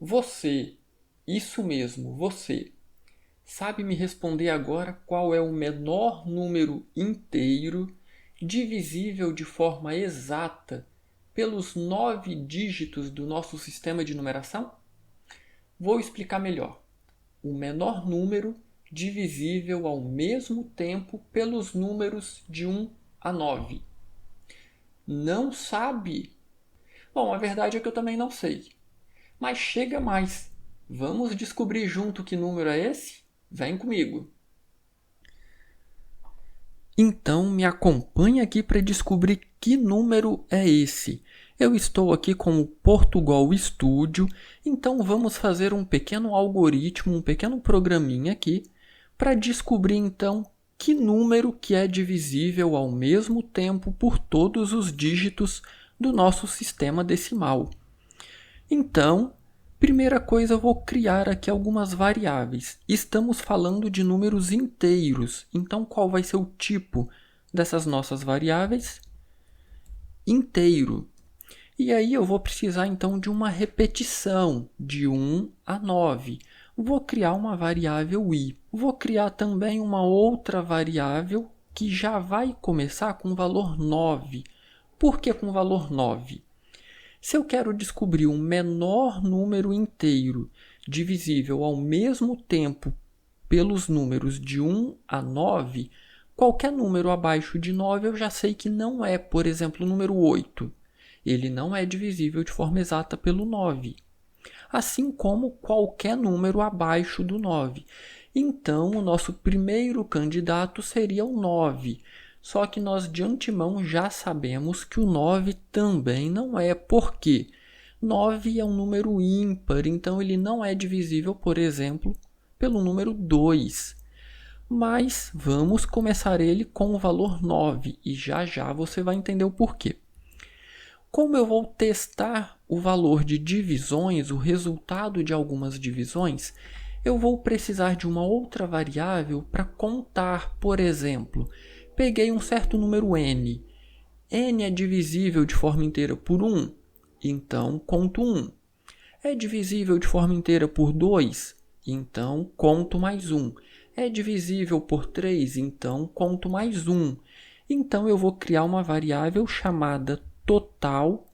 Você, isso mesmo, você, sabe me responder agora qual é o menor número inteiro divisível de forma exata pelos 9 dígitos do nosso sistema de numeração? Vou explicar melhor. O menor número divisível ao mesmo tempo pelos números de 1 a 9. Não sabe? Bom, a verdade é que eu também não sei. Mas chega mais. Vamos descobrir junto que número é esse? Vem comigo. Então me acompanhe aqui para descobrir que número é esse. Eu estou aqui com o Portugal Studio, então vamos fazer um pequeno algoritmo, um pequeno programinha aqui para descobrir então que número que é divisível ao mesmo tempo por todos os dígitos do nosso sistema decimal. Então, primeira coisa, eu vou criar aqui algumas variáveis. Estamos falando de números inteiros, então qual vai ser o tipo dessas nossas variáveis? Inteiro. E aí eu vou precisar então de uma repetição de 1 a 9. Vou criar uma variável i. Vou criar também uma outra variável que já vai começar com o valor 9. Por que com o valor 9? Se eu quero descobrir um menor número inteiro divisível ao mesmo tempo pelos números de 1 a 9, qualquer número abaixo de 9 eu já sei que não é, por exemplo, o número 8. Ele não é divisível de forma exata pelo 9. Assim como qualquer número abaixo do 9. Então, o nosso primeiro candidato seria o 9. Só que nós de antemão já sabemos que o 9 também não é. Por quê? 9 é um número ímpar, então ele não é divisível, por exemplo, pelo número 2. Mas vamos começar ele com o valor 9 e já já você vai entender o porquê. Como eu vou testar o valor de divisões, o resultado de algumas divisões, eu vou precisar de uma outra variável para contar, por exemplo, peguei um certo número n. N é divisível de forma inteira por 1, então conto 1. É divisível de forma inteira por 2, então conto mais 1. É divisível por 3, então conto mais 1. Então eu vou criar uma variável chamada total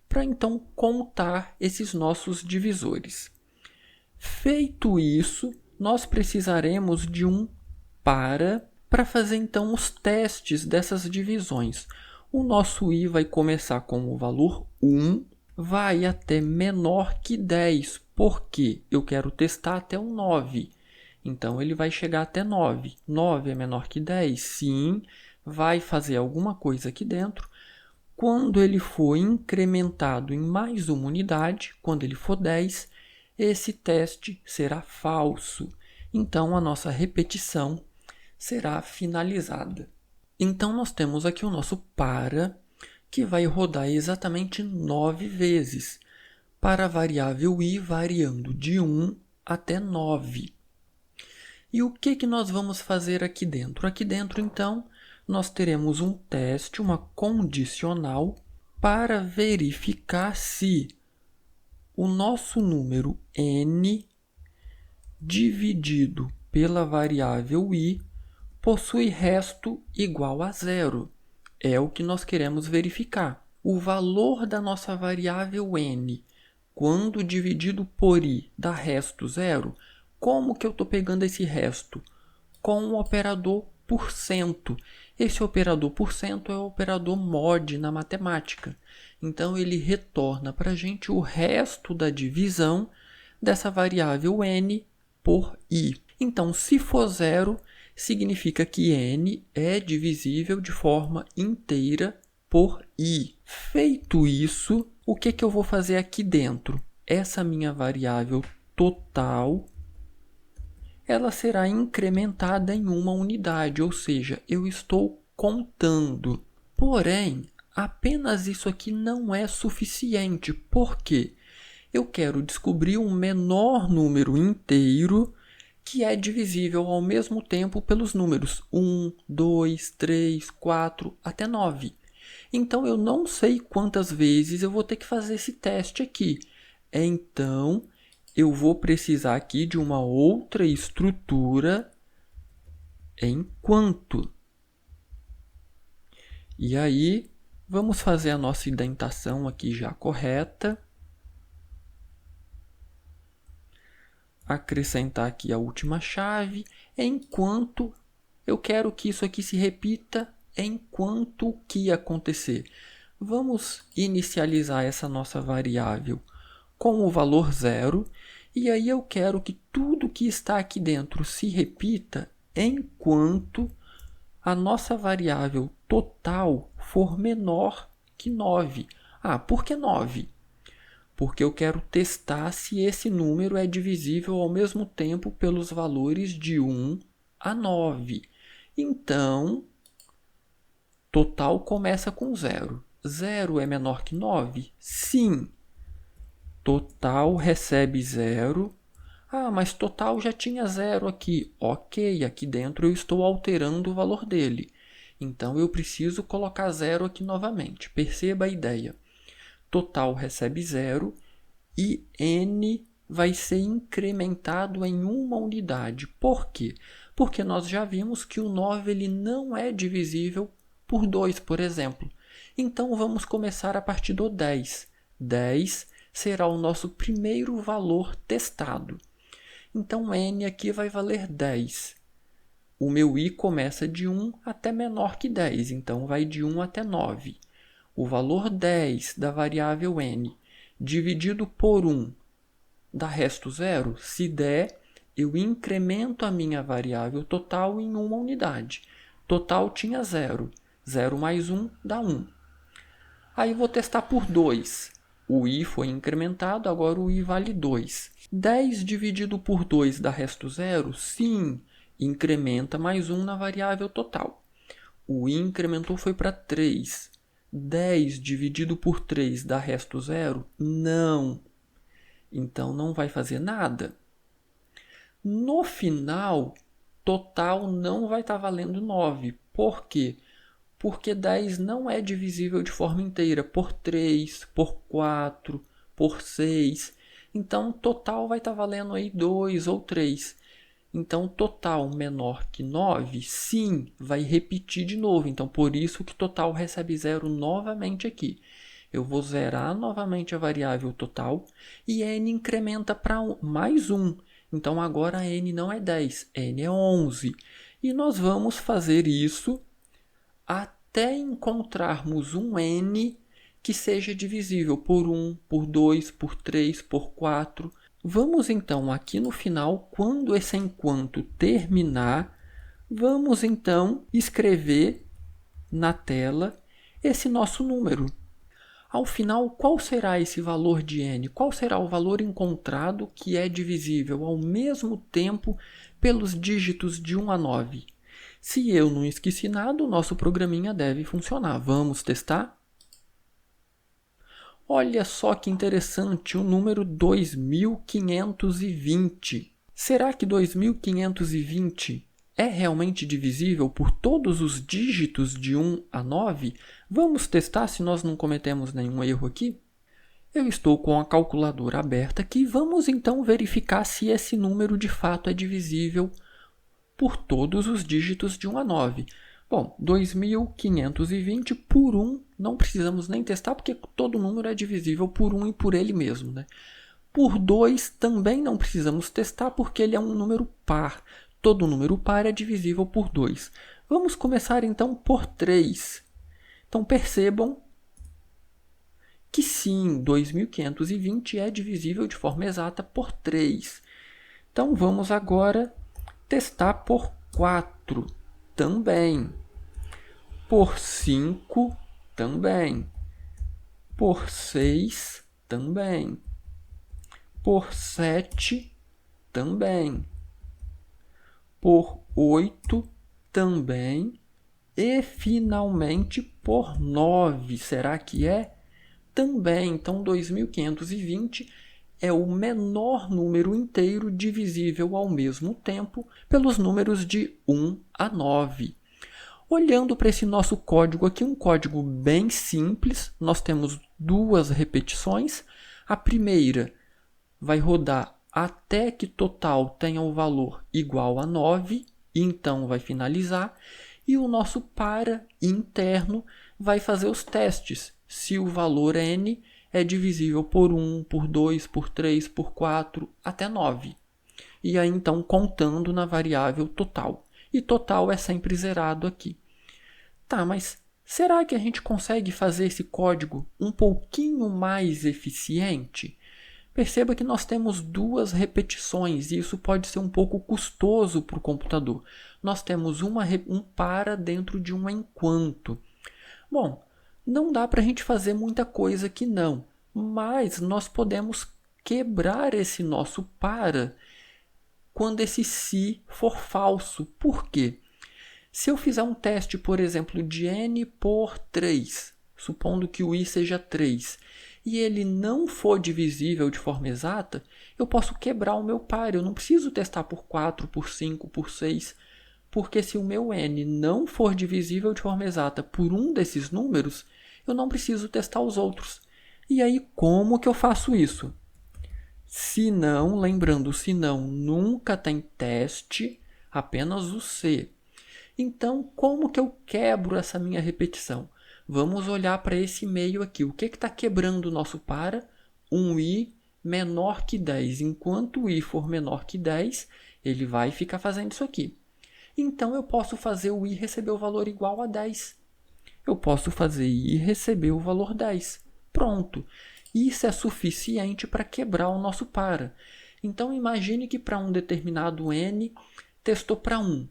para então contar esses nossos divisores. Feito isso, nós precisaremos de um para fazer então os testes dessas divisões. O nosso i vai começar com o valor 1, vai até menor que 10, porque eu quero testar até o 9. Então ele vai chegar até 9. 9 é menor que 10? Sim, vai fazer alguma coisa aqui dentro. Quando ele for incrementado em mais uma unidade, quando ele for 10, esse teste será falso. Então, a nossa repetição será finalizada. Então, nós temos aqui o nosso para, que vai rodar exatamente 9 vezes, para a variável i variando de 1 até 9. E o que nós vamos fazer aqui dentro? Aqui dentro, então, nós teremos um teste, uma condicional, para verificar se o nosso número n dividido pela variável i possui resto igual a zero. É o que nós queremos verificar. O valor da nossa variável n, quando dividido por i, dá resto zero. Como que eu estou pegando esse resto? Com o operador porcento. Esse operador porcento é o operador mod na matemática. Então, ele retorna para a gente o resto da divisão dessa variável n por i. Então, se for zero, significa que n é divisível de forma inteira por i. Feito isso, o que eu vou fazer aqui dentro? Essa minha variável total, ela será incrementada em uma unidade, ou seja, eu estou contando. Porém, apenas isso aqui não é suficiente. Por quê? Eu quero descobrir um menor número inteiro que é divisível ao mesmo tempo pelos números 1, 2, 3, 4 até 9. Então, eu não sei quantas vezes eu vou ter que fazer esse teste aqui. Então, eu vou precisar aqui de uma outra estrutura enquanto. E aí, vamos fazer a nossa indentação aqui já correta. Acrescentar aqui a última chave, enquanto eu quero que isso aqui se repita enquanto o que acontecer. Vamos inicializar essa nossa variável com o valor 0, e aí eu quero que tudo que está aqui dentro se repita enquanto a nossa variável total for menor que 9. Ah, por que 9? Porque eu quero testar se esse número é divisível ao mesmo tempo pelos valores de 1 a 9. Então, total começa com 0. 0 é menor que 9? Sim. Total recebe 0. Ah, mas total já tinha 0 aqui. Ok, aqui dentro eu estou alterando o valor dele. Então, eu preciso colocar 0 aqui novamente. Perceba a ideia. Total recebe 0 e n vai ser incrementado em uma unidade. Por quê? Porque nós já vimos que o 9 ele não é divisível por 2, por exemplo. Então, vamos começar a partir do 10. 10 será o nosso primeiro valor testado. Então, n aqui vai valer 10. O meu i começa de 1 até menor que 10, então vai de 1 até 9. O valor 10 da variável n dividido por 1 dá resto 0. Se der, eu incremento a minha variável total em uma unidade. Total tinha 0. 0 mais 1 dá 1. Aí vou testar por 2. O i foi incrementado, agora o i vale 2. 10 dividido por 2 dá resto 0? Sim, incrementa mais 1 na variável total. O i incrementou foi para 3. 10 dividido por 3 dá resto 0? Não. Então, não vai fazer nada. No final, total não vai estar valendo 9. Por quê? Porque 10 não é divisível de forma inteira por 3, por 4, por 6. Então, total vai estar valendo aí 2 ou 3. Então, total menor que 9, sim, vai repetir de novo. Então, por isso que total recebe 0 novamente aqui. Eu vou zerar novamente a variável total e n incrementa para mais 1. Então, agora n não é 10, n é 11. E nós vamos fazer isso até encontrarmos um n que seja divisível por 1, por 2, por 3, por 4. Vamos então aqui no final, quando esse enquanto terminar, vamos então escrever na tela esse nosso número. Ao final, qual será esse valor de n? Qual será o valor encontrado que é divisível ao mesmo tempo pelos dígitos de 1 a 9? Se eu não esqueci nada, o nosso programinha deve funcionar. Vamos testar? Olha só que interessante, o número 2520. Será que 2520 é realmente divisível por todos os dígitos de 1 a 9? Vamos testar se nós não cometemos nenhum erro aqui? Eu estou com a calculadora aberta aqui. Vamos então verificar se esse número de fato é divisível por todos os dígitos de 1 a 9. Bom, 2520 por 1, não precisamos nem testar, porque todo número é divisível por 1 e por ele mesmo, né? Por 2 também não precisamos testar, porque ele é um número par. Todo número par é divisível por 2. Vamos começar então por 3. Então percebam que sim, 2520 é divisível de forma exata por 3. Então vamos agora testar por 4 também. Por 5 também. Por 6 também. Por 7 também. Por 8 também. E finalmente por 9. Será que é? Também. Então 2520 é o menor número inteiro divisível ao mesmo tempo pelos números de 1 a 9. Olhando para esse nosso código aqui, um código bem simples, nós temos duas repetições. A primeira vai rodar até que total tenha o valor igual a 9, então vai finalizar, e o nosso para interno vai fazer os testes, se o valor n é divisível por 1, por 2, por 3, por 4, até 9. E aí então contando na variável total. E total é sempre zerado aqui. Tá, mas será que a gente consegue fazer esse código um pouquinho mais eficiente? Perceba que nós temos duas repetições e isso pode ser um pouco custoso para o computador. Nós temos um para dentro de um enquanto. Bom, não dá para a gente fazer muita coisa aqui não, mas nós podemos quebrar esse nosso para quando esse se for falso. Por quê? Se eu fizer um teste, por exemplo, de n por 3, supondo que o i seja 3, e ele não for divisível de forma exata, eu posso quebrar o meu par. Eu não preciso testar por 4, por 5, por 6, porque se o meu n não for divisível de forma exata por um desses números, eu não preciso testar os outros. E aí, como que eu faço isso? Se não, lembrando, se não, nunca tem teste, apenas o se. Então, como que eu quebro essa minha repetição? Vamos olhar para esse meio aqui. O que está quebrando o nosso para? Um i menor que 10. Enquanto o i for menor que 10, ele vai ficar fazendo isso aqui. Então, eu posso fazer o i receber o valor igual a 10. Eu posso fazer i receber o valor 10. Pronto. Isso é suficiente para quebrar o nosso para. Então, imagine que para um determinado n, testou para 1.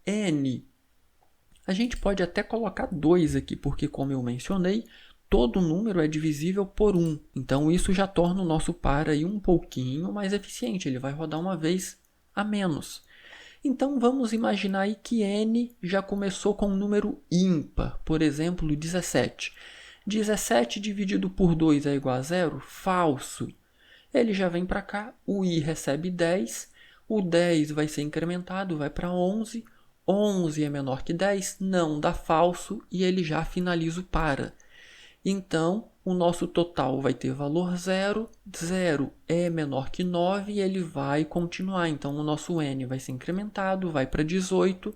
N, a gente pode até colocar 2 aqui, porque como eu mencionei, todo número é divisível por 1. Então, isso já torna o nosso para aí um pouquinho mais eficiente. Ele vai rodar uma vez a menos. Então, vamos imaginar aí que n já começou com um número ímpar, por exemplo, 17. 17 dividido por 2 é igual a 0? Falso. Ele já vem para cá, o i recebe 10, o 10 vai ser incrementado, vai para 11. 11 é menor que 10? Não, dá falso e ele já finaliza o para. Então, o nosso total vai ter valor 0, 0 é menor que 9 e ele vai continuar. Então, o nosso n vai ser incrementado, vai para 18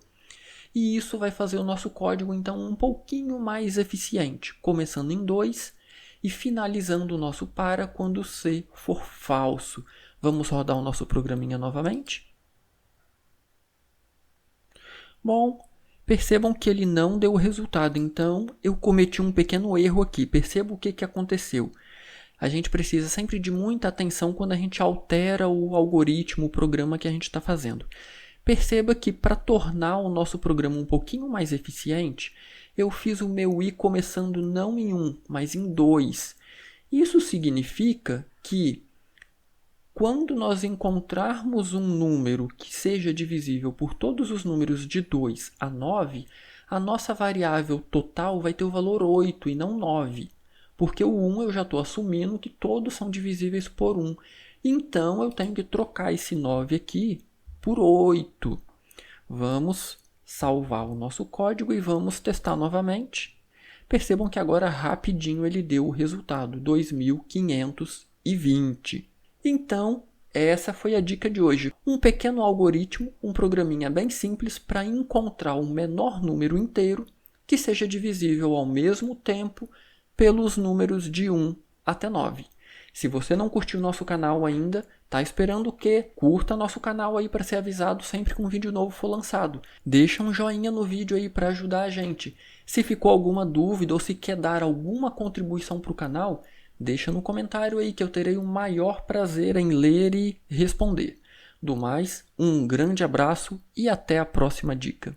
e isso vai fazer o nosso código então um pouquinho mais eficiente, começando em 2 e finalizando o nosso para quando c for falso. Vamos rodar o nosso programinha novamente? Bom, percebam que ele não deu o resultado, então eu cometi um pequeno erro aqui. Perceba o que aconteceu. A gente precisa sempre de muita atenção quando a gente altera o algoritmo, o programa que a gente está fazendo. Perceba que para tornar o nosso programa um pouquinho mais eficiente, eu fiz o meu i começando não em 1, mas em 2. Isso significa que quando nós encontrarmos um número que seja divisível por todos os números de 2 a 9, a nossa variável total vai ter o valor 8 e não 9. Porque o 1 eu já estou assumindo que todos são divisíveis por 1. Então, eu tenho que trocar esse 9 aqui por 8. Vamos salvar o nosso código e vamos testar novamente. Percebam que agora rapidinho ele deu o resultado, 2520. Então, essa foi a dica de hoje. Um pequeno algoritmo, um programinha bem simples para encontrar o menor número inteiro que seja divisível ao mesmo tempo pelos números de 1 até 9. Se você não curtiu nosso canal ainda, tá esperando o quê? Curta nosso canal aí para ser avisado sempre que um vídeo novo for lançado. Deixa um joinha no vídeo aí para ajudar a gente. Se ficou alguma dúvida ou se quer dar alguma contribuição para o canal, deixa no comentário aí que eu terei o maior prazer em ler e responder. Do mais, um grande abraço e até a próxima dica.